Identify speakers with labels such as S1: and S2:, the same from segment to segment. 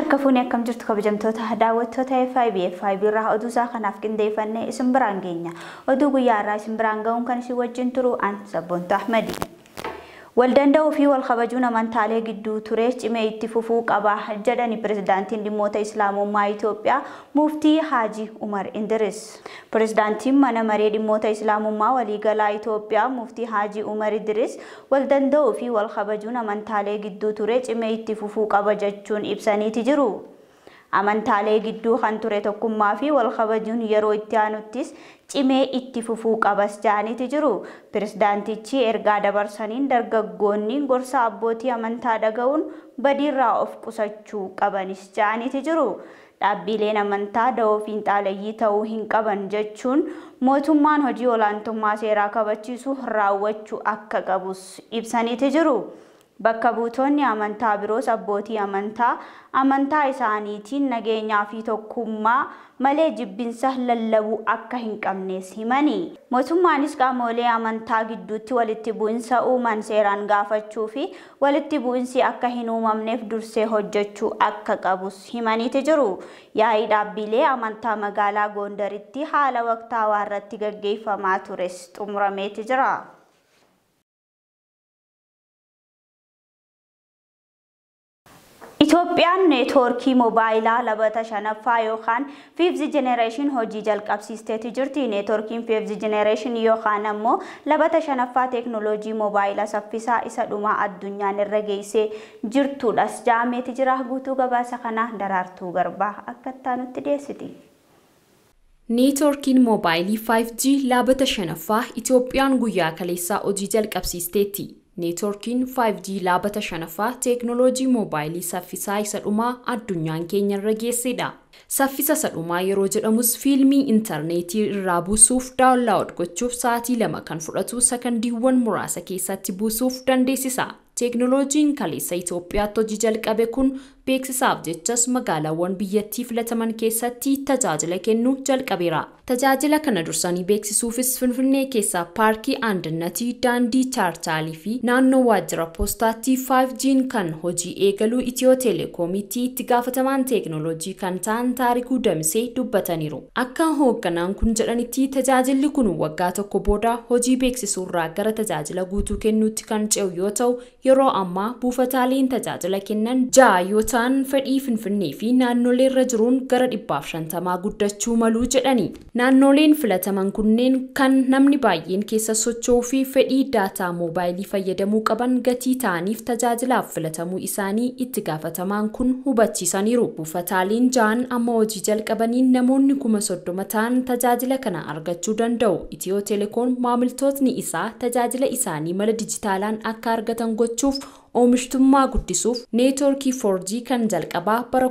S1: Harkafuun akkam jirtu kabajamtoota daawwattoota FIB irraa oduu isaa kanaaf qindeeffannee isin biraan geenya. Oduu guyyaa irraa isin biraan ga'uun kan isin wajjin turu an Sabboontu Ahmadi. Waldanda'uu fi wal kabajuun amantaalee gidduu ture cimee itti fufuu qaba jedhani pirezidaantiin dhimmoota Islaamummaa Itoophiyaa Muftii Haaji Umar Indiris. Pirezidaantiin mana maree dhimmoota Islaamummaa waliigalaa Itoophiyaa Muftii Haaji Umar Indiris waldanda'uu fi wal kabajuun amantaalee gidduu ture cimee itti fufuu qaba jechuun ibsaniiti jiru. Amantaalee gidduu kan ture tokkummaa fi wal kabajuun yeroo itti aanuttis cimee itti fufuu qabas jedhaniiti jiru. Pirezidaantichi ergaa dabarsaniin dargaggoonni gorsa abbootii amantaa dhaga'uun badiirraa of qusachuu qabanis jedhaniiti jiru. Dhaabbileen amantaa da'oo fiinxaaleeyyii ta'uu hin qaban jechuun mootummaan hojii olaantummaa seeraa kabachiisuu raawwachuu akka qabus ibsaniiti jiru. Bakka buutonni amantaa biroos abbootii amantaa isaaniitiin nageenyaa fi tokkummaa malee jibbinsa lallabuu akka hin qabnes himani. Mootummaanis qaamolee amantaa gidduutti walitti bu'insa uuman seeraan gaafachuu fi walitti bu'insi akka hin uumamneef dursee hojjechuu akka qabus himaniiti jiru. Yaa'ii dhaabbilee amantaa magaalaa Gondaritti haala waqtaawaa irratti gaggeeffamaa tures xumurameeti jira. Itoophiyaan neetwoorkii moobaayilaa labata shanaffaa yookaan 5th generation hojii jalqabsiisteeti jirti. Neetwoorkiin 5th generation yookaan ammoo labata shanaffaa teeknooloojii moobaayilaa saffisaa isa dhumaa addunyaan irra geessee jirtudhas jaameeti jira. Guutuu gabaasa kana Daraartuu Garbaa akka taanutti dhiyeessiti.
S2: Neetwoorkiin moobaayilii 5G labata shanaffaa Itoophiyaan guyyaa kaleessaa hojii jalqabsiisteeti. Neetwoorkiin 5G labata shanaffaa teeknooloojii moobaayilii saffisaa isa dhumaa addunyaan keenya irra geessedha. Saffisa isa dhumaa yeroo jedhamus fiilmii intarneetii irraa buusuuf daawunlood gochuuf sa'aatii 2 kan fudhatu sekondiiwwan muraasa keessatti buusuuf dandeessisa. Teeknooloojiin kaleessa Itoophiyaatti hojii jalqabe kun beeksisaaf jechas magaalaawwan biyyattii filataman keessatti tajaajila kennuu jalqabeera. Tajaajila kana dursanii beeksisuufis Finfinnee keessaa paarkii Andannatii, daandii Chaarchaalii fi naannoo waajjira poostaatti 5G'n kan hojii eegaluu Itiyoo Teelekoomiitti itti gaafatamaan teeknooloojii kan ta'an Taarikuu Damsee dubbataniiru. Akka hoogganaan kun jedhanitti tajaajilli kun waggaa tokko booda hojii beeksisuurraa gara tajaajila guutuu kennuutti kan ce'u yoo ta'u, yeroo ammaa buufataaleen tajaajila kennan 6 yoo ta'an fedhii Finfinnee fi naannolee irra jiruun gara 150 guddachuu maluu jedhani. Naannoleen filataman kunneen kan namni baay'een keessa socho'uu fi fedhii daataa moobaayilii fayyadamuu qaban gatii ta'aniif tajaajilaaf filatamuu isaanii itti gaafatamaan kun hubachiisaniiru. Buufataaleen 6 amma hojii jalqabaniin namoonni 30,000 ta'an tajaajila kana argachuu danda'u. Itiyoo Telekoom maamiltootni isaa tajaajila isaanii mala dijitaalaan akka argatan gochuuf oomishtummaa guddisuuf neetwoorkii 4G kan jalqabaa bara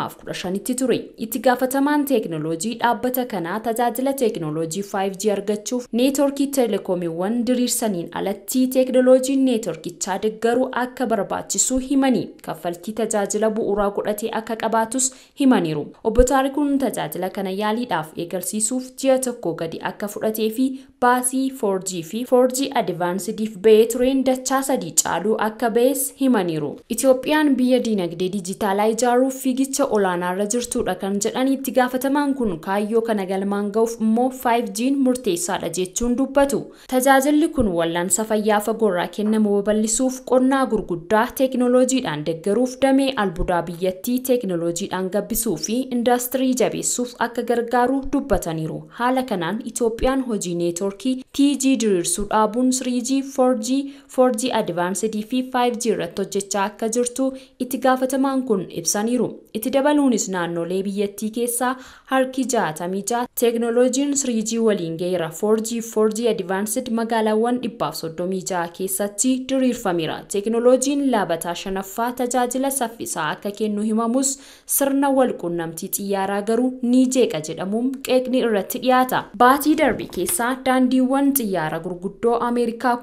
S2: 2015tti ture. Itti gaafatamaan teeknooloojii dhaabbata kanaa tajaajila teeknooloojii 5G argachuuf neetwoorkii teelekoomiiwwan diriirsaniin alatti teeknooloojiin neetwoorkichaa deeggaruu akka barbaachisu himanii kaffaltii tajaajila bu'uuraa godhatee akka qabaatus himaniiru. Obbo Taarikuun tajaajila kana yaaliidhaaf eegalsiisuuf ji'a tokko gadi akka fudhatee fi baasii 4G fi 4G Advancediif ba'ee tureen dachaa 3 caaluu akka ba'e himaniiru. Itoophiyaan biyya diinagdee dijitaalaa ijaaruuf fiigicha olaanaarra jirtudha kan jedhan itti gaafatamaan kun kaayyoo kana galmaan ga'uuf immoo 5G'n murteessaadha jechuun dubbatu. Tajaajilli kun wallaansa fayyaa fagoorraa kennamu babal'isuuf qonnaa gurguddaa teeknooloojiidhaan deeggaruuf damee albuudaa biyyattii teeknooloojiidhaan gabbisuu fi indaastirii jabeessuuf akka gargaaru dubbataniiru. Haala kanaan Itoophiyaan hojii neetwoorkii TG diriirsuu dhaabuun 3G, 4G, 4G Advanced fi 5G irratti hojjechaa akka jirtu itti gaafatamaan kun ibsaniiru. Itti dabaluunis naannolee biyyattii keessaa harki 66 teeknooloojiin 3G waliin ga'eera. 4G Advanced magaalaawwan 136 keessatti diriirfameera. Teeknooloojiin labataa shanaffaa tajaajila saffisaa akka kennu himamus sirna walquunnamtii xiyyaaraa garuu ni jeeqa jedhamuun qeeqni irratti dhiyaata. Baatii darbe keessaa daandiiwwan xiyyaara gurguddoo Ameerikaa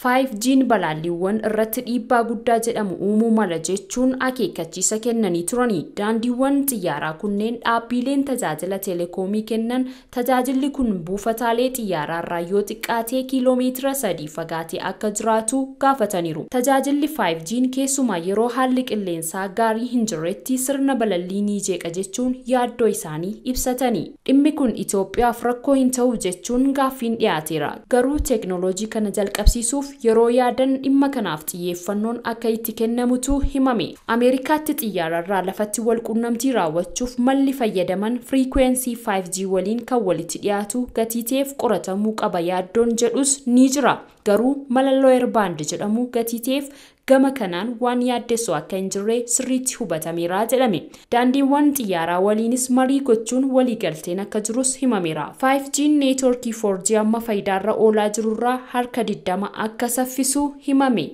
S2: 5G'n balaalliiwwan irratti dhiibbaa guddaa jedhamu uumuu mala jechuun akeekkachiisa kennanii turani. Daandiiwwan xiyyaaraa kunneen dhaabbileen tajaajila teleekoomii kennan tajaajilli kun buufataalee xiyyaaraa irraa yoo xiqqaatee kiiloomeetira 3 fagaatee akka jiraatu gaafataniiru. Tajaajilli 5G'n keessumaa yeroo haalli qilleensaa gaarii hin jirretti sirna balallii ni jeeqa jechuun yaaddoo isaanii ibsatanii. Dhimmi kun Itoophiyaaf rakkoo hin ta'u jechuun gaaffiin dhiyaateera. Garuu teeknooloojii kana jalqabsiisuuf yeroo yaadan dhimma kanaaf xiyyeeffannoon akka itti kennamutu himame. Ameerikaatti xiyyaararraa lafatti wal quunnamtii raawwachuuf malli fayyadaman firiikweensii 5G waliin kan walitti dhiyaatu gatiiteef qoratamuu qaba yaaddoon jedhus ni jira. Garuu mala looyer baand jedhamu gatiiteef gama kanaan waan yaaddeessu akka hin jirre sirriitti hubatameera jedhame. Daandiiwwan xiyyaaraa waliinis marii gochuun waliigalteen akka jirus himameera. 5G'n neetwoorkii 4G amma faayidaarra oolaa jirurraa harka 20 akka saffisu himame.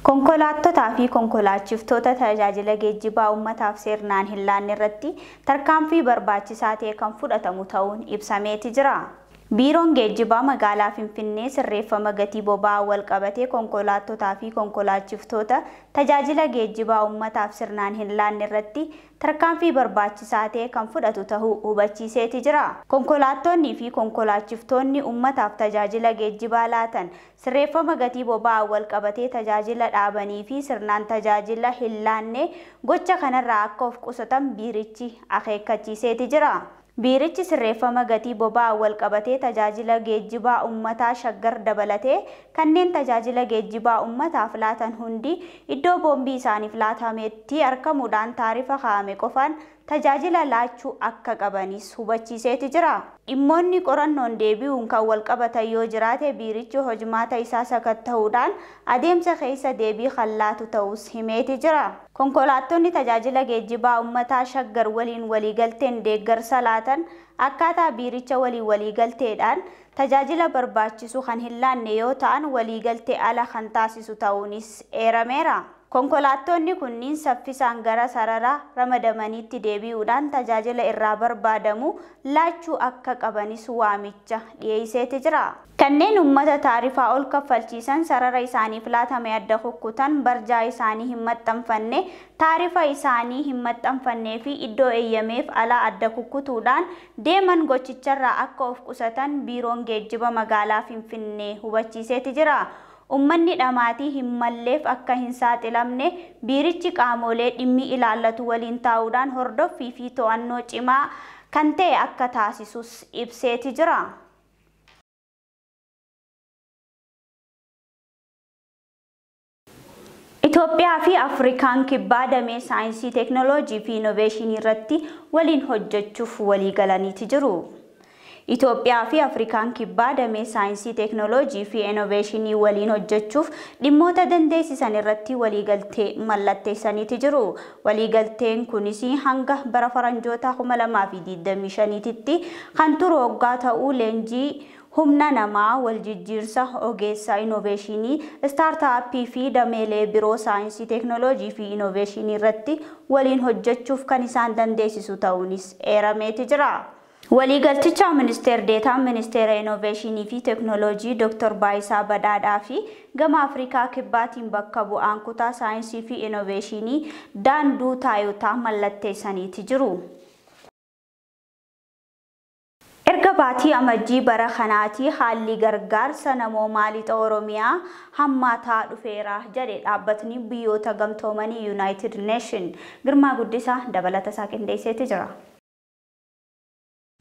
S1: Konkolaattota fi konkolaachiftoota tajaajila geejjibaa uummataaf seernaan hin laanne irratti tarkaanfii barbaachisaa ta'e kan fudhatamu ta'uun ibsameeti jira. Biiroon geejjibaa magaalaa Finfinnee sirreeffama gatii boba'aa wal qabatee konkolaattota fi konkolaachiftoota tajaajila geejjibaa uummataaf sirnaan hin laanne irratti tarkaanfii barbaachisaa ta'e kan fudhatu ta'uu hubachiiseeti jira. Konkolaattonni fi konkolaachiftoonni uummataaf tajaajila geejjibaa laatan sirreeffama gatii boba'aa wal qabatee tajaajila dhaabanii fi sirnaan tajaajila hin laanne gocha kanarraa akka of qusatan biirichi akeekkachiiseeti jira. Biirichi sirreeffama gatii boba'aa wal qabatee tajaajila geejjibaa uummataa shaggar dabalatee kanneen tajaajila geejjibaa uummataaf laatan hundi iddoo boombii isaaniif laatametti argamuudhaan taarifa kaa'ame qofaan tajaajila laachuu akka qabanis hubachiiseeti jira. Dhimmoonni qorannoon deebi'uun kan wal qabatan yoo jiraate biirichi hojmaata isaa sakatta'uudhaan adeemsa keessa deebii kan laatu ta'us himeeti jira. Konkolaattonni tajaajila geejjibaa uummataa shaggar waliin waliigalteen deeggarsa laatan akkaataa biiricha waliin waliigalteedhaan tajaajila barbaachisu kan hin laanne yoo ta'an waliigaltee ala kan taasisu ta'uunis eerameera. Konkolaattonni kunniin saffisaan gara sarara ramadamaniitti deebi'uudhaan tajaajila irraa barbaadamu laachuu akka qabanis waamicha dhiyeesseeti jira. Kanneen uummata taarifaa ol kaffalchiisan sarara isaaniif laatame adda kukkutan barjaa isaanii hin maxxanfanne taarifa isaanii hin maxxanfannee fi iddoo eeyyameef ala adda kukkutuudhaan deeman gochicharraa akka of qusatan biiroon geejjiba magaalaa Finfinnee hubachiiseeti jira. Uummanni dhamaatii hin malleef akka hin saaxilamne biirichi qaamolee dhimmi ilaallatu waliin taa'uudhaan hordoffii fi to'annoo cimaa kan ta'e akka taasisus ibseeti jira. Itoophiyaa fi Afrikaan kibbaa damee saayinsii teeknooloojii fi inooveeshinii irratti waliin hojjechuuf walii galaniiti jiru. Itoophiyaa fi Afrikaan kibbaa damee saayinsii teeknooloojii fi inooveeshinii waliin hojjechuuf dhimmoota dandeessisan irratti waliigaltee mallatteessaniiti jiru. Waliigalteen kunis hanga bara faranjoota 2025tti kan turu waggaa ta'uu leenjii humna namaa waljijjiirsa ogeessa inooveeshinii startup fi dameelee biroo saayinsii teeknooloojii fi inooveeshinii irratti waliin hojjechuuf kan isaan dandeessisu ta'uunis eerameeti jira. Waliigalticha ministeer deetaan ministeera inooveeshinii fi teeknooloojii Dr. Baayisaa Badhaadhaa fi gama Afrikaa kibbaatiin bakka bu'aan kutaa saayinsii fi inooveeshinii Daanduu Taayotaa mallatteessaniiti jiru. Erga baatii amajjii bara kanaatti haalli gargaarsa namoomaa lixa Oromiyaa hammaataa dhufeera jedhe dhaabbatni biyyoota gamtoomanii United Nation. Girmaa Guddisaa dabalata isaa qindeesseeti jira.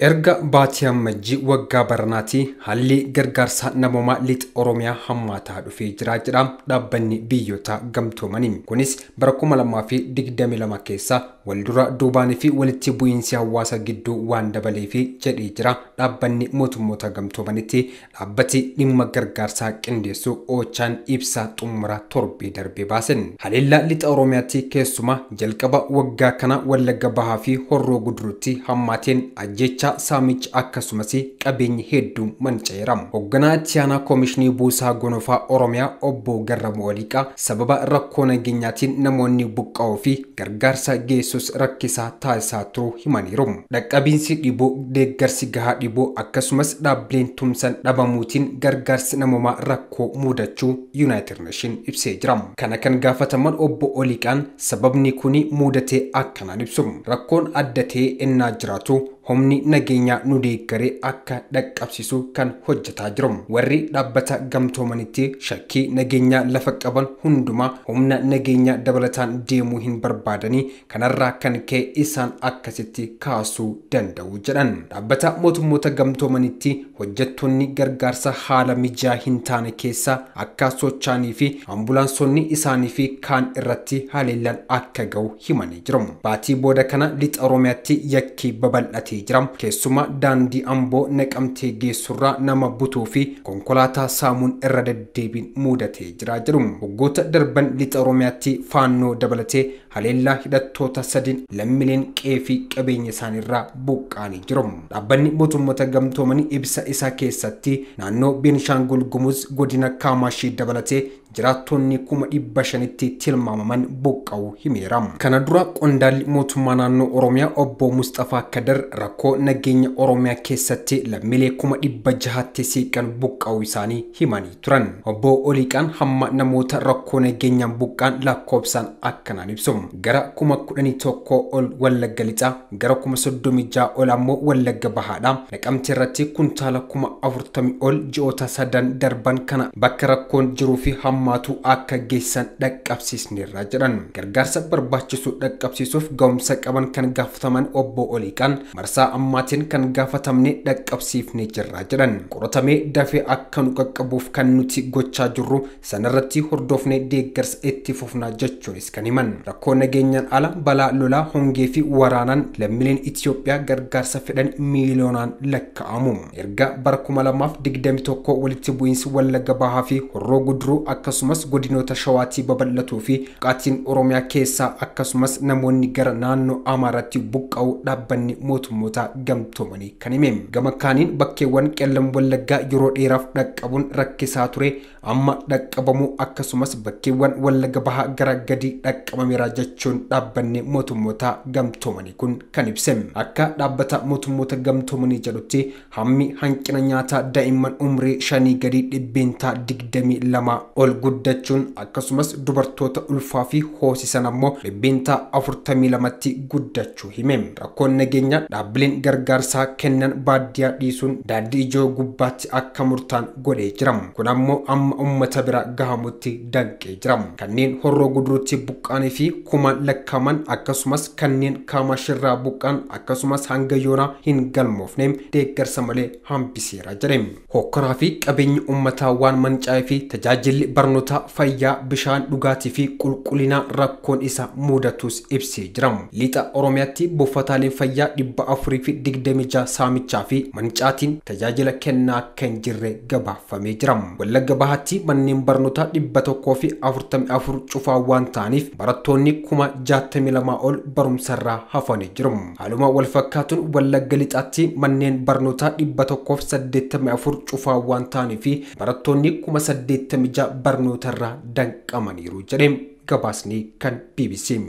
S3: Erga baatii amajjii waggaa baranaatti haalli gargaarsa namoomaa lixa Oromiyaa hammaataa dhufee jira jedha dhaabbanni biyyoota gamtoomanii. Kunis bara 2022 keessa waldura duubaanii fi walitti bu'iinsi hawaasa gidduu waan dabaleef jedhee jira dhaabbanni mootummoota gamtoomanitti dhaabbati dhimma gargaarsaa qindeessu Ochaan ibsa xumura torbee darbee baasen. Haleellaa lixa Oromiyaatti keessuma jalqaba waggaa kana Wallagga Bahaa fi Horroo Guduruutti hammaateen ajjecha saamicha akkasumas qabeenyi hedduu manca'eera. Hoogganaa itti aanaa Koomishinii Buusaa Gonofaa Oromiyaa obbo Garramuu Waliiqaa sababa rakkoo nageenyaatiin namoonni buqqa'uu fi gargaarsa geessu geessus rakkisaa taasisaa turuu himaniiru. Dhaqqabiinsi dhiboo deeggarsi gahaa dhiboo akkasumas dhaabbileen tumsan dhabamuutiin gargaarsi namoomaa rakkoo mudachuu United Nation ibsee jira. Kana kan gaafataman obbo Oliiqaan sababni kuni mudatee akkanaan ibsu. Rakkoon addatee ennaa jiraatu humni nageenya nu deeggaree akka dhaqqabsiisu kan hojjetaa jiru. Warri dhaabbata gamtoomanitti shakkii nageenya lafa qaban hundumaa humna nageenya dabalataan deemuu hin barbaadanii kanarraa kan ka'e isaan akkasitti kaasuu danda'u jedhan. Dhaabbata mootummoota gamtoomanitti hojjettoonni gargaarsa haala mijaa hin taane keessa akka sochaanii fi ambulaansonni isaanii fi kaan irratti haleellaan akka ga'u himanii jiru. Baatii booda kana lixa Oromiyaatti yakki babal'ate jiram keessuma daandii Amboo Naqamtee geessurraa nama butuu fi konkolaataa saamuun irra deddeebiin mudatee jira jedhu. Waggoota darban lixa Oromiyaatti faannoo dabalatee haleellaa hidhattoota sadiin lammiileen qeefii qabeenya isaaniirraa buqqaanii jiru. Dhaabbanni mootummoota gamtoomanii ibsa isaa keessatti naannoo Beenishaangul Gumuz godina Kaamaashii dabalatee jiraattonni 500tti tilmaamaman buqqa'uu himeera. Kana dura qondaalli mootummaa naannoo Oromiyaa obbo Mustafaa Kadar rakkoo nageenya Oromiyaa keessatti lammiilee 600tti siiqan buqqa'uu isaanii himanii turan. Obbo Oliiqaan hamma namoota rakkoo nageenyaan buqqaan lakkoofsaan akkanaan ibsu. Gara 11,000 ol Wallagga Lixaa, gara 36,000 ol ammoo Wallagga Bahaadha. Naqamtee irratti kuntaala 40,000 ol ji'oota sadan darban kana bakka rakkoon jiruu fi hammaatu akka geessan dhaqqabsiisneerra jedhan. Gargaarsa barbaachisu dhaqqabsiisuuf ga'umsa qaban kan gaafataman obbo Oliiqaan marsaa ammaatiin kan gaafatamne dhaqqabsiifnee jirra jedhan. Qoratamee dafee akka nu qaqqabuuf kan nuti gochaa jirru sanarratti hordofnee deeggarsa itti fufnaa jechuunis kan himan. Rakkoo nageenyaan ala balaa lolaa hongee fi waraanaan lammiileen Itoophiyaa gargaarsa fedhan miiliyoonaan lakkaa'amu. Erga bara 2021 walitti bu'iinsi Wallagga Bahaa fi Horroo Guduruu akkasumas godinoota Shawaatii babal'atuu fi qaatiin Oromiyaa keessaa akkasumas namoonni gara naannoo Amaaraatti buqqa'uu dhaabbanni mootummoota gamtoomanii kan hime. Gama kaaniin bakkeewwan qellam Wallaggaa yeroo dheeraaf dhaqqabuun rakkisaa ture amma dhaqqabamuu akkasumas bakkeewwan Wallagga Bahaa gara gadi dhaqqabameera jechuun dhaabbanni mootummoota gamtoomanii kun kan ibse. Akka dhaabbata mootummoota gamtoomanii jedhutti hammi hanqina nyaataa daa'imman umrii 5 gadi dhibbeentaa 22 ol guddachuun akkasumas dubartoota ulfaa fi hoosisan ammoo dhibbeentaa 42tti guddachuu hime. Rakkoon nageenyaa dhaabbileen gargaarsaa kennan baadiyyaa dhiisuun daandii ijoo gubbaatti akka murtaan godhee jira. Kun ammoo amma uummata bira gahamutti danqee jira. Kanneen Horroo Guduruutti buqqaanii fi kumaan lakkaaman akkasumas kanneen Kaamaashirraa buqqaan akkasumas hanga yoonaa hin galmoofne deeggarsa malee hambiseera jedhe. Hokkoraa fi qabeenyi uummataa waan mancaa'ee fi tajaajilli barnoota fayyaa bishaan dhugaatii fi qulqullina rakkoon isa mudatus ibsee jira. Lixa Oromiyaatti buufataaleen fayyaa 426 saamichaa fi mancaatiin tajaajila kennaa akka hin jirre gabaafamee jira. Wallagga Bahaatti manneen barnootaa 144 cufaa waan ta'aniif barattoonni 62,000 ol barumsarraa hafanii jiru. Haaluma wal fakkaatuun Wallagga Lixaatti manneen barnootaa 184 cufaa waan ta'aniif barattoonni 86 barnootarraa danqamaniiru jedhe gabaasni kan BBC.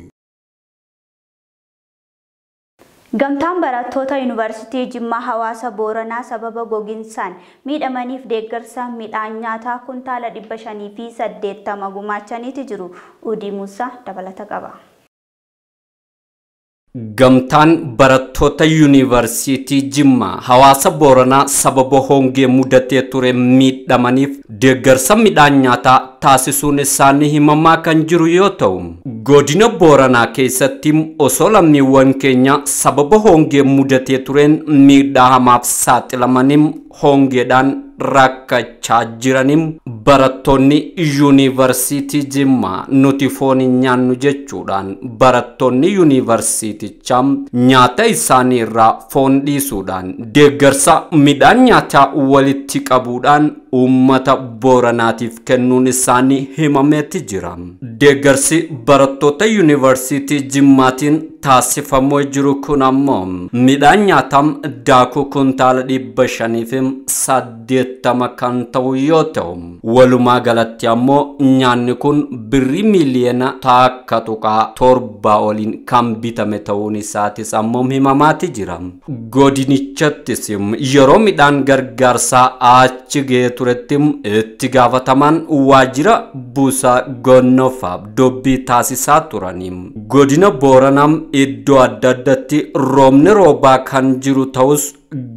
S1: Gamtaan barattoota Yuunivarsiitii Jimmaa Hawaasa Booranaa sababa gogiinsaan miidhamaniif deeggarsa midhaan nyaataa kuntaala 580 gumaachaniiti jiru. Udii Muusaa dabalata qaba.
S4: Gamtaan barattoota Yuunivarsiitii Jimmaa Hawaasa Booranaa sababa hongee mudatee ture miidhamaniif deeggarsa midhaan nyaataa taasisuun isaanii himamaa kan jiru yoo ta'u, godina Booranaa keessatti osoo lammiiwwan keenya sababa hongee mudatee tureen miidhaa hamaaf saaxilamaniin hongeedhaan rakkachaa jiraniin barattoonni Yuunivarsiitii Jimmaa nuti foon hin nyaannu jechuudhaan barattoonni yuunivarsiitichaa nyaata isaanii irraa foon dhiisuudhaan deeggarsa midhaan nyaataa walitti qabuudhaan uummata Booranaatiif kennuun isaanii himameeti jira. Deeggarsi barattoota Yuunivarsiitii Jimmaatiin taasifamuu jiru kun ammoo midhaan nyaataa daakuu kuntaala 580 kan ta'u yoo ta'u walumaa galatti ammoo nyaanni kun birrii miliyoona takka tuqaa 7 oliin kan bitame ta'uun isaatis ammoo himamaati jira. Godinichaattis yeroo midhaan gargaarsaa achi ga'ee turetti itti gaafatamaan waajjira buusaa Gonnofaaf dubbii taasisaa turani. Godina Booranaa iddoo adda addaatti roobni roobaa kan jiru ta'us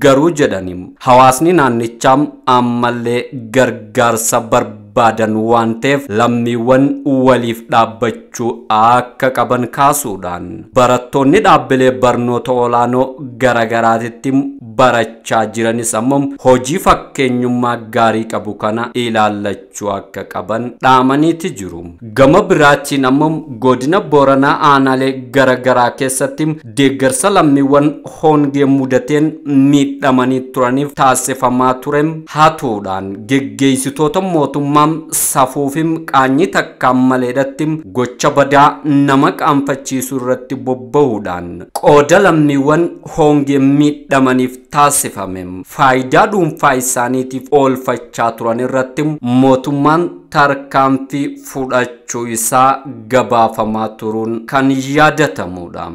S4: garuu jedhani hawaasni naannichaa ammallee gargaarsa barbaadan waan ta'eef lammiiwwan waliif dhaabbachuu akka qaban kaasuudhaan barattoonni dhaabbilee barnoota olaanoo garagaraatitti barachaa jiranis ammoo hojii fakkeenyummaa gaarii qabu kana ilaallachuu akka qaban dhaamaniiti jiru. Gama biraatiin ammoo godina Booranaa aanaalee garagaraa keessatti deeggarsa lammiiwwan hongee mudateen miidhamanii turaniif taasifamaa ture hatuudhaan geggeessitoota mootummaa safuufi qaanyii takkaan maleedhatti gocha badaa nama qaanfachiisuu irratti bobba'uudhaan qooda lammiiwwan hongee miidhamaniif taasifame faayidaa dhuunfaa isaaniitiif oolfachaa turan irratti mootummaan tarkaanfii fudhachuu isaa gabaafamaa turuun kan yaadatamudha.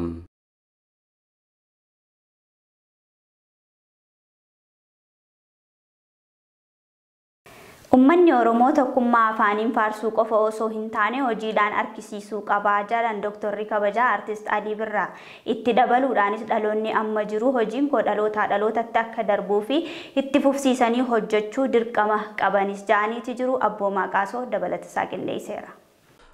S1: Uummanni Oromoo tokkummaa afaaniin faarsuu qofa osoo hin taane hojiidhaan argisiisuu qaba jedhan Dr. Kabajaa Artist Alii Birraa. Itti dabaluudhaanis dhaloonni amma jiru hojiin koo dhalootaa dhalootatti akka darbuu fi itti fufsiisanii hojjechuu dirqama qabanis jedhaniiti jiru. Abboomaa Qaasoo dabalatasaa qindeesseera.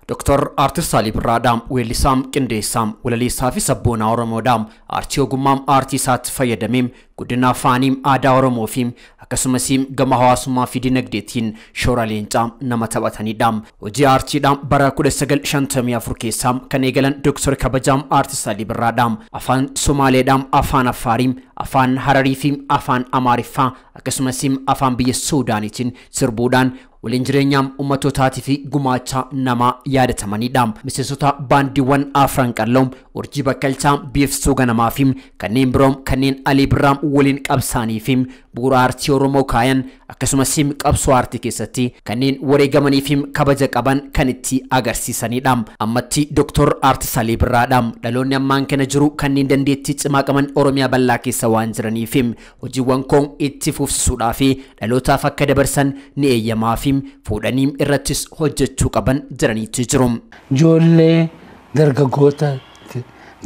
S5: Dr. Artist Alii Birraadhaam weellisaam qindeessaam walaleessaa fi sabboonaa Oromoodhaam aartii ogummaam aartii isaatti fayyadameem guddina afaaniim aadaa Oromoofiim akkasumas gama hawaasummaa fi dinagdeetiin shoora leencaa nama taphataniidhaam. Hojii aartiidhaam bara 1954 keessaam kan eegalan Dr. Kabajaam Artist Alii Birraadhaam afaan Somaaleedhaam afaan Afaariim afaan Harariifiim afaan Amaariffaa akkasumas afaan biyya Suudaaniitiin sirbuudhaan waliin jireenyaam uummatootaati fi gumaacha nama yaadatamaniidhaam. Miseensota baandiiwwan afran qalloom urjii bakkalchaam biifsuu ganamaafim kanneen biroom kanneen Alii Birraam waliin qabsaaniifim bu'uura aartii Oromoo kaayan akkasumas qabsoo aartii keessatti kanneen wareegamaniifim kabaja qaban kan itti agarsiisaniidhaam. Ammatti Dr. Artist Alii Birraadhaam dhaloonni ammaan kana jiru kanneen dandeettii cimaa qaban Oromiyaa bal'aa keessa waan jiraniifim hojiiwwan koon itti fufsiisuudhaa fi dhalootaaf akka dabarsan ni eeyyamaaf fuudhaniim irrattis hojjechuu qaban jiraniitu jiru.
S6: Ijoollee dargaggoota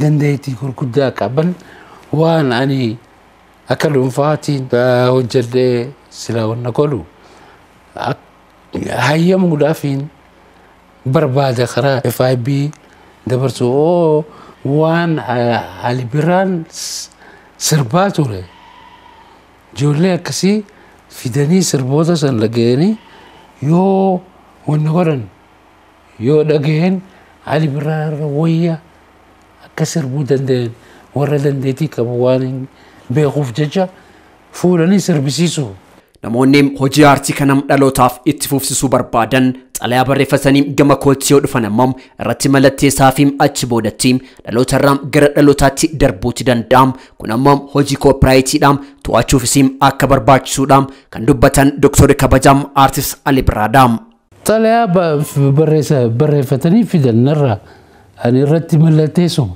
S6: dandeettii gurguddaa qaban waan ani akka dhuunfaatiin hojjedhee sila wanna godhu hayyamuudhaafiin barbaada karaa FIB dabarsu waan Alii Birraan sirbaa ture. Ijoollee akkasii fidanii sirboota san dhaga'anii yoo wanna godhan yoo dhaga'een Alii Birraa irra wayya akka sirbuu danda'an warra dandeettii qabu waan beekuuf jecha fuudhanii sirbisiisu.
S5: Namoonni hojii aartii kanam dhalootaaf itti fufsiisuu barbaadan xalayaa barreeffatanii gama kootii yoo dhufan ammoo irratti mallatteessaafiim achi boodattiim dhalootarraam gara dhalootaatti darbuuti danda'am. Kun ammoo hojii koopiraayitiidhaam to'achuufisiim akka barbaachisuudhaam kan dubbatan Dr. Kabajaam Artist Alii Birraadhaam.
S6: Xalayaa barreeffatanii fidannarraa ani irratti mallatteessu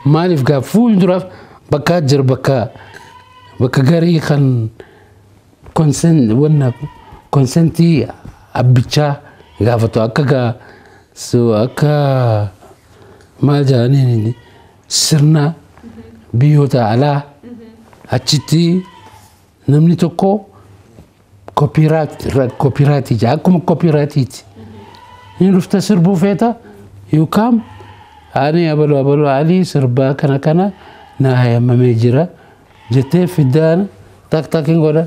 S6: maaliif gaaf fuulduraaf bakka jira bakka garii kan konsentii abbichaa gaafatu akka maal jedhaniin sirna biyyoota alaa achitti namni tokko koopiraatii jaa akkuma koopiraatiiti ni dhufta sirbuu feeta yookaan ani abaluu Alii sirbaa kana na hayyamamee jira jettee fiddaan taktakiin godha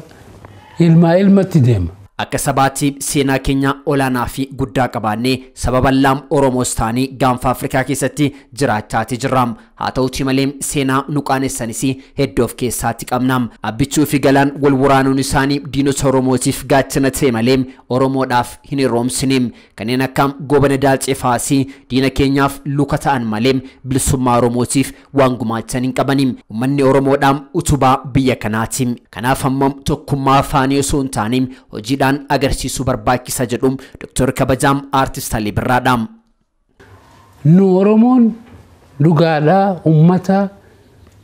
S6: ilmatti deema.
S5: Akka sabaatti seenaa keenya olaanaa fi guddaa qabaannee sababa laam Oromoos taanii gaanfa Afrikaa keessatti jiraachaati jirraam. haa ta'uutii malee seenaa nu qaanessanis hedduu of keessaatti qabna. Abbichuu fi Galaan wal waraanuun isaanii diinota Oromootiif gaachana ta'e malee Oromoodhaaf hin hiroomsine. Kanneen akka Goobana Daalcee Faasii diina keenyaaf luka ta'an malee bilisummaa Oromootiif waan gumaachan hin qabani. Uummanni Oromoodhaan utubaa biyya kanaati. Kanaaf ammoo tokkummaa afaanii osoo hin taane hojiidhaan agarsiisuu barbaachisa jedhu Dr. Kabajaam Artist Alii Birraadha.
S6: Nu Oromoon dhugaadhaa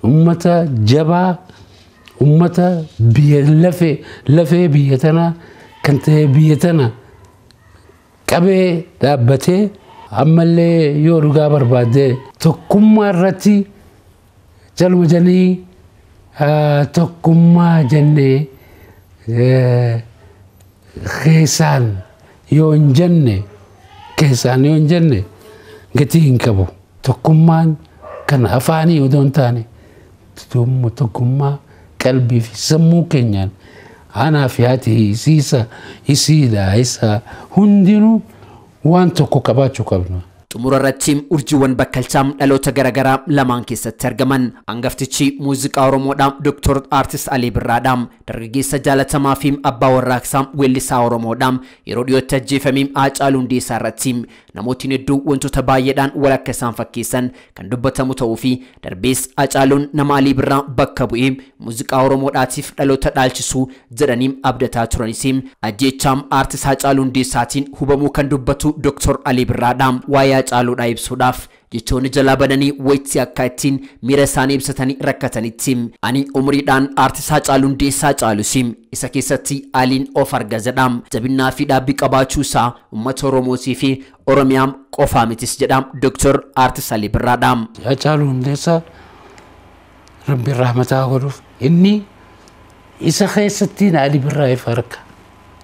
S6: ummata jabaa ummata biyya lafee biyya tana kan ta'e biyya tana qabee dhaabbatee ammallee yoo dhugaa barbaade tokkummaa irratti jaluma janii tokkummaa jennee keessaan yoo hin jenne gatii hin qabu. Tokkummaan kan afaanii odoo hin taane tokkummaa qalbii fi sammuu keenyaan anaa fi haati isiidha isa hundinuu waan tokko qabaachuu qabna.
S5: Xumura irratti urjiiwwan bakkalchaa dhaloota garaagaraa lamaan keessatti argaman hangaftichi muuziqaa Oromoodhaa Dr. Artist Alii Birraadhaa dargaggeessa jaalatamaa fi abbaa warraaqsaa weellisaa Oromoodhaa yeroo dhiyootti ajjeefamee Haacaaluu Hundeessaa irratti namootni hedduu wantoota baay'eedhaan wal akka isaan fakkeessan kan dubbatamu ta'uu fi darbees Haacaaluun nama Alii Birraa bakka bu'ee muuziqaa Oromoodhaatiif dhaloota dhaalchisuu jedhanii abdataa turanis ajjeechaan Artist Haacaaluu Hundeessaatiin hubamuu kan dubbatu Dr. Alii Birraadhaa waa'ee Haacaaluudhaa ibsuudhaaf jechoonni jalaa badanii wayitti akka ittiin miira isaanii ibsatanii rakkatanitti ani umriidhaan Artist Haacaaluu Hundeessaa caalus isa keessatti Aliin of arga jedha. Jabinnaa fi dhaabbii qabaachuu isaa uummata Oromootii fi Oromiyaa qofaa mitis jedha Dr. Artist Alii Birraadha.
S6: Haacaaluu Hundeessaa Rabbi rahmataa godhuuf inni isa keessatti Alii Birraa ifa harka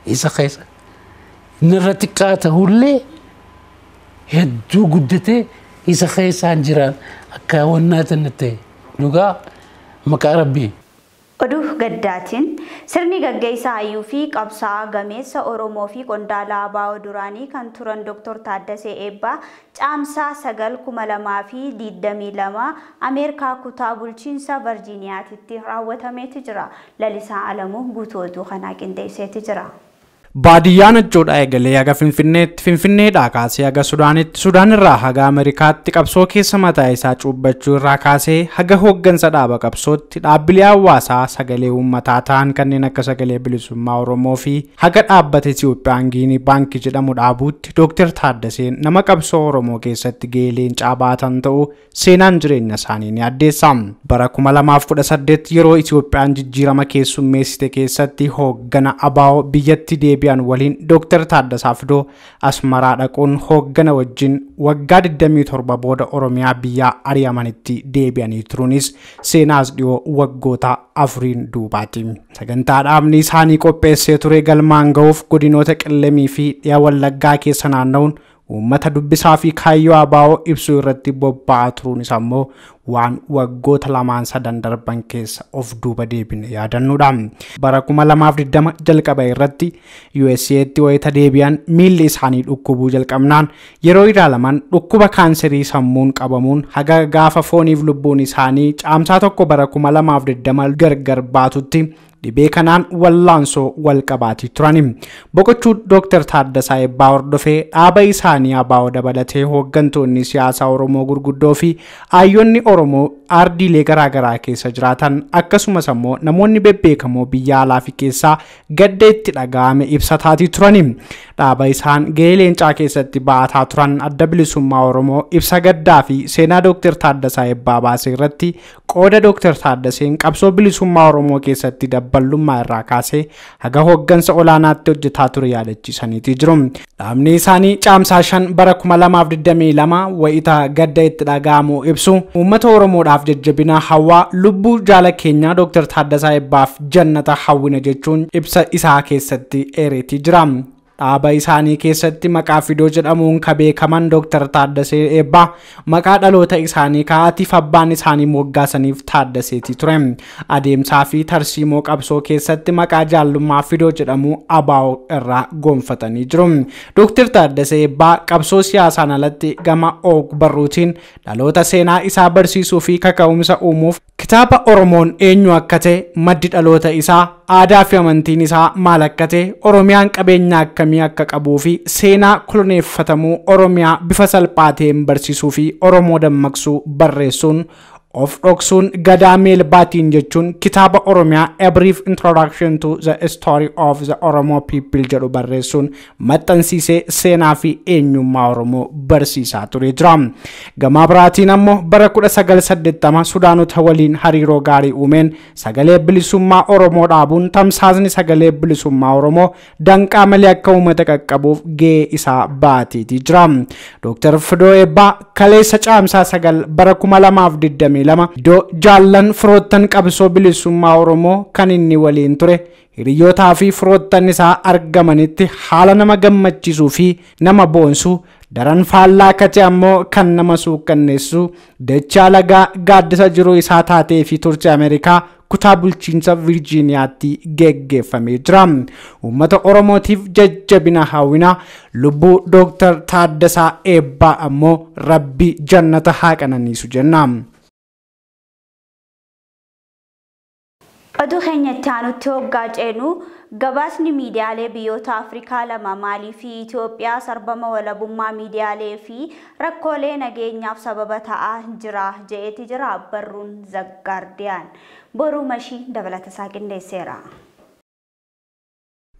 S6: isa keessa inni irratti qaatahullee hedduu guddatee isa keessaan jiran akka wannaatan ta'e dhugaa maqaa Rabbii.
S1: Oduu gaddaatiin sirni gaggeessaa hayyuu fi qabsaa'aa gameessa Oromoo fi qondaala ABO duraanii kan turan Dr. Taaddasee Eebbaa caamsaa 9/2022 Ameerikaa kutaa bulchiinsa Virgiiniyaatti raawwatameeti jira. Lalisaa Alamuu guutuu oduu kanaa qindeesseeti jira.
S7: Baadiyyaan ijoodhaa eegalee haga Finfinneedhaa kaasee haga Sudaanitti, Sudaan irraa haga Ameerikaatti qabsoo keessa mataa isaa cuubbachuu irraa kaasee haga hooggansa dhaaba qabsootti dhaabbilee hawaasaa sagalee uummataa ta'an kanneen akka sagalee bilisummaa Oromoo fi haga dhaabbata Itiyoophiyaan Giinii Baankii jedhamu dhaabuutti Dr. Taaddaseen nama qabsoo Oromoo keessatti gahee leencaa baatan ta'uu seenaan jireenya isaanii ni addeessa. Bara 2018 yeroo Itiyoophiyaan jijjiirama keessummeessite keessatti hooggana ABO biyyatti deebi'an waliin Dr. Taaddasaa Fidoo Asmaraa dhaquun hooggana wajjin waggaa 27 booda Oromiyaa biyyaa ari'amanitti deebi'anii turuunis seenaas dhiyoo waggoota 4 duubaati. Sagantaa dhaabni isaanii qopheessee ture galmaan ga'uuf godinoota Qillemii fi dhiyaa Wallaggaa keessa naanna'uun uummata dubbisaa fi kaayyoo ABO ibsuu irratti bobba'aa turuun isaa immoo waan waggoota 2-3 darban keessa of duuba deebine yaadannuudha. Bara 2020 jalqaba irratti USA'tti wayita deebi'an miilli isaanii dhukkubuu jalqabnaan yeroo ilaalaman dhukkuba kaanserii sammuun qabamuun haga gaafa fooniif lubbuun isaanii caamsaa 1 bara 2020 gargar baatutti dhibee kanaan wallaansoo wal qabaatii turani. Boqochuu Dr. Taaddasaa Eebbaa hordofee dhaaba isaanii ABO dabalatee hooggantoonni siyaasaa Oromoo gurguddoo fi hayyoonni Oromoo ardiilee garaagaraa keessa jiraatan akkasumas immoo namoonni bebbeekamoo biyya alaa fi keessaa gadda itti dhaga'ame ibsataatii turani. Dhaaba isaan gahee leencaa keessatti ba'ataa turan adda bilisummaa Oromoo ibsa gaddaa fi seenaa Dr. Taaddasaa Eebbaa baasee irratti qooda Dr. Taaddaseen qabsoo bilisummaa Oromoo keessatti bal'ummaa irraa kaasee haga hooggansa olaanaatti hojjetaa ture yaadachiisaniiti jiru. Dhaabni isaanii caamsaa 5 bara 2022 wayita gadda itti dhaga'amu ibsu uummata Oromoodhaaf jajjabina hawaa lubbuu jaala keenyaa Dr. Taaddasaa Eebbaaf jannata hawwina jechuun ibsa isaa keessatti eereetii jira. dhaaba isaanii keessatti maqaa fidoo jedhamuun kan beekaman Dr. Taaddasee Eebbaa maqaa dhaloota isaanii kaa'atiif abbaan isaanii moggaasaniif Taaddaseeti ture. Adeemsaa fi tarsiimoo qabsoo keessatti maqaa jaallummaa fidoo jedhamu ABO irraa gonfatanii jiru. Dr. Taaddasee Eebbaa qabsoo siyaasaan alatti gama og-barruutiin dhaloota seenaa isaa barsiisuu fi kaka'umsa uumuuf kitaaba Oromoon eenyu akka ta'e, maddi dhaloota isaa, aadaa fi amantiin isaa maal akka ta'e, Oromiyaan qabeenya akkamii akka qabuu fi seenaa koloneeffatamuu Oromiyaa bifa salphaa ta'een barsiisuu fi Oromoo dammaqsuu barreessuun of dhoksuun Gadaa Meelbaatiin jechuun kitaaba Oromiyaa A Brief Introduction to the Story of the Oromo People jedhu barreessuun maxxansiisee seenaa fi eenyummaa Oromoo barsiisaa ture jira. Gama biraatiin ammoo bara 1980 Sudaanota waliin hariiroo gaarii uumeen sagalee bilisummaa Oromoo dhaabuun tamsaasni sagalee bilisummaa Oromoo danqaa malee akka uummata qaqqabuuf gahee isaa baateeti jira. Dr. Fidoo Eebbaa kaleessa caamsaa 9 bara 2022 iddoo jaallan firoottan qabsoo bilisummaa Oromoo kan inni waliin ture hiriyootaa fi firoottan isaa argamanitti haala nama gammachiisuu fi nama boonsu daran faallaa kate ammoo kan nama suukanneessu dachaa lagaa gaaddisa jiruu isaa taatee fi turte Ameerikaa kutaa bulchiinsa Virgiiniyaatti geggeeffamee jira. Uummata Oromootiif jajjabina hawwina lubbuu Dr. Taaddasaa Eebbaa ammoo Rabbi jannata haa qananiisu jenna.
S1: Oduu keenyatti aanutti hoggaa ceenu gabaasni miidiyaalee biyyoota Afrikaa lama Maalii fi Itoophiyaa sarbama walabummaa miidiyaalee fi rakkoolee nageenyaaf sababa ta'aa jira jedheeti jira. Barruun The Guardian boruu mashii dabalata isaa qindeesseera.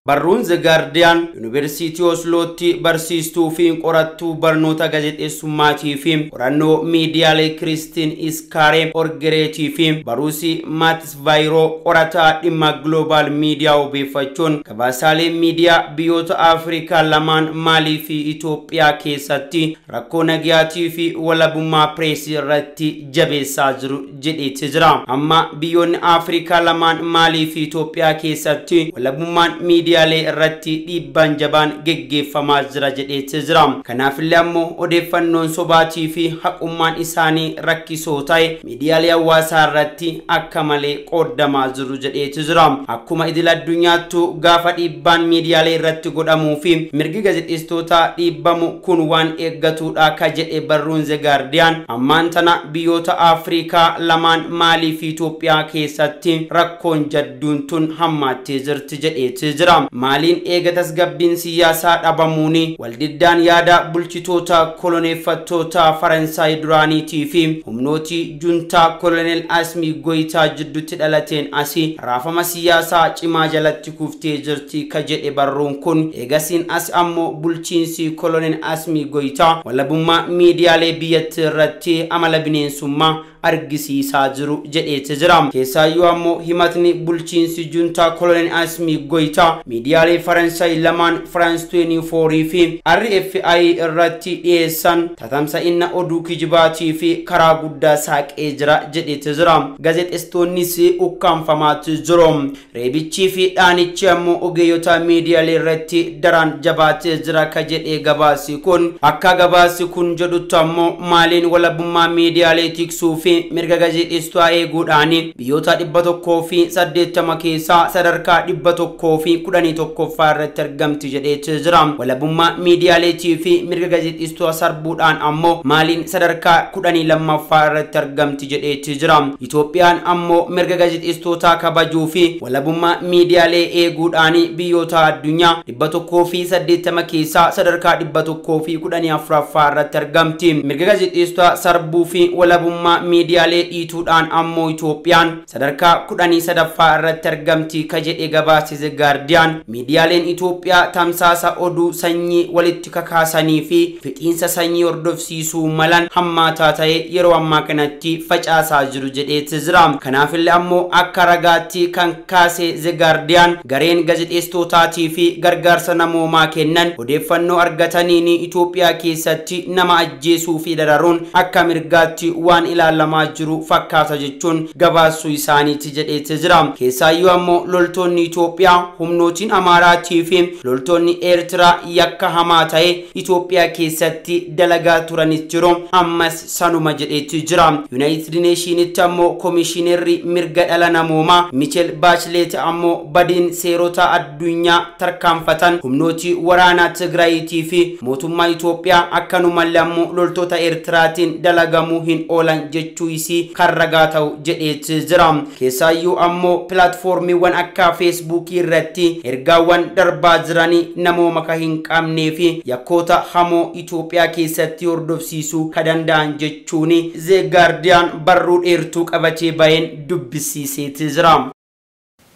S8: Barruun The Guardian Yuunivarsiitii Oslootti barsiistuu fi qorattuu barnoota gaazexeessummaatii fi qorannoo miidiyaalee Kiristiin Iskaaree Orgereetii fi Baruusi Maatis Vaayiroo qorataa dhimma Global Miidiyaa obeeffachuun gabaasaalee miidiyaa biyyoota Afrikaa lamaan Maalii fi Itoophiyaa keessatti rakkoo nagayaatii fi walabummaa pireesii irratti jabeessaa jiru jedheeti jira. Amma biyyoonni Afrikaa lamaan Maalii fi Itoophiyaa keessatti walabummaan miidiyaa irratti dhiibbaan jabaan geggeeffamaa jira jedheeti jira. Kanaafillee ammoo odeeffannoon sobaatii fi haqummaan isaanii rakkisoo ta'e miidiyaalee hawaasaa irratti akka malee qoodamaa jiru jedheeti jira. Akkuma idil addunyaattu gaafa dhiibbaan miidiyaalee irratti godhamuu fi mirgi gaazexeessitootaa dhiibbamu kun waan eeggatuudha ka jedhe barruun The Guardian ammaan tana biyyoota Afrikaa lamaan Maalii fi Itoophiyaa keessatti rakkoon jadduun tun hammaattee jirti jedheeti jira. Maaliin eega tasgabbiin siyaasaa dhabamuuni waldiddaan yaada bulchitoota koloneeffattoota Faransaay duraaniitii fi humnootii juntaa kolonel Asmii Goyitaa jidduutti dhalateen asii raafama siyaasaa cimaa jalatti kuftee jirti ka jedhe barruun kun. Eegasiin as ammoo bulchiinsi kolonel Asmii Goyitaa walabummaa miidiyaalee biyyattii irratti amala bineensummaa argisiisaa jiru jedheeti jira. Keessaayyuu ammoo himatni bulchiinsi juntaa kolonel Asmii Goyitaa miidiyaalee Faransaay lamaan France 24 fi RFI irratti dhiyeessan tatamsa'ina oduu kijibaatii fi karaa guddaa saaqee jira jedheeti jira. Gaazexeessitoonnis ukkaanfamaatti jiru. Reebichii fi dhaanichi ammoo ogeeyyota miidiyaalee irratti daran jabaatee jira ka jedhe gabaasi kun. Akka gabaasi kun jedhutti ammoo Maaliin walabummaa miidiyaalee tiksuu fi mirga gaazexeessitootaa eeguudhaan biyyoota 180 keessaa sadarkaa 111ffaa irratti argamti jedheeti jira. Walabummaa miidiyaaleetii fi mirga gaazexeessitootaa sarbuudhaan ammoo Maaliin sadarkaa 12ffaa irratti argamti jedheeti jira. Itoophiyaan ammoo mirga gaazexeessitootaa kabajuu fi walabummaa miidiyaalee eeguudhaan biyyoota addunyaa 180 keessaa sadarkaa 114ffaa irratti argamti. Mirga gaazexeessitootaa sarbuu fi walabummaa miidiyaalee dhiituudhaan ammoo Itoophiyaan sadarkaa 13ffaa irratti argamti ka jedhe gabaase The Guardian. Miidiyaaleen Itoophiyaa tamsaasa oduu sanyii walitti kakaasanii fi fixiinsa sanyii hordofsiisuu malan hammaataa ta'e yeroo ammaa kanatti facaasaa jiru jedheeti jira. Kanaafillee ammoo akka ragaatti kan kaase The Guardian gareen gaazexeessitootaatii fi gargaarsa namoomaa kennan odeeffannoo argataniin Itoophiyaa keessatti nama ajjeesuu fi dararuun akka mirgaatti waan ilaalamu yaalamaa jiru fakkaata jechuun gabaasuu isaaniitti jedheetti jira. Keessaayyuu ammoo loltoonni Itoophiyaa humnootiin Amaaraatii fi loltoonni Eertiraa yakka hamaa ta'e Itoophiyaa keessatti dalagaa turanis jiru ammas sanuma jedheetti jira. United Nationitti ammoo komishineerri mirga dhala namoomaa Michel Bachelet ammoo badiin seerota addunyaa tarkaanfatan humnooti waraanaa Tigraayitii fi mootummaa Itoophiyaa akkanumallee ammoo loltoota Eertiraatiin dalagamuu hin oolan jechuu isii kan ragaa ta'u jedheetti jira. Keessaayyuu ammoo pilaatfoormiiwwan akka feesbuukii irratti ergaawwan darbaa jiranii namooma ka hin qabnee fi yakkoota hamoo Itoophiyaa keessatti hordofsiisuu ka danda'an jechuun The Guardian barruu dheertuu qabatee baheen dubbisiiseeti jira.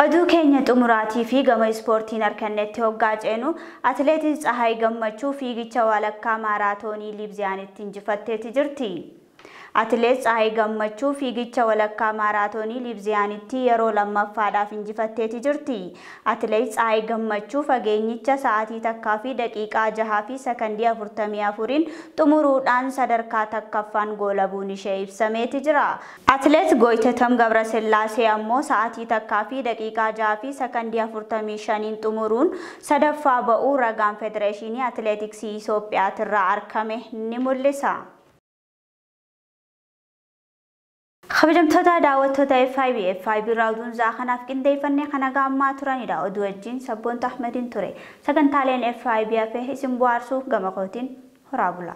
S1: Oduu keenya xumuraatii fi gama ispoortiin harkannetti hoggaa ceenu atileetii Tsahaay Gammachuu fiigicha walakkaa maaraatoonii Liibziyaanitti injifatteeti jirti. Atileet Tsahaay Gammachuu fiigicha walakkaa maaraatoonii Liibziyaanitti yeroo lammaffaadhaaf injifatteeti jirti. Atileet Tsahaay Gammachuu fageenyicha sa'aatii takkaa fi daqiiqaa 6 fi sekondii 44 xumuruudhaan sadarkaa takkaffaan goolabuun ishee ibsameeti jira. Atileet Gooyitatam Gabrasillaasee ammoo sa'aatii takkaa fi daqiiqaa 6 fi sekondii 45 xumuruun sadaffaa ba'uu ragaan Federeeshinii Atileetiksii Itoophiyaatirraa argame ni mul'isa. Kabajamtoota daawwattoota FIB raawuun zaakanaaf qindeeffannee kan agammaa turanidha. Oduu wajjin Sabboonta Ahmediin ture. Sagantaaleen FIB hafee isin bohaarsuuf gama kootiin horaa bula.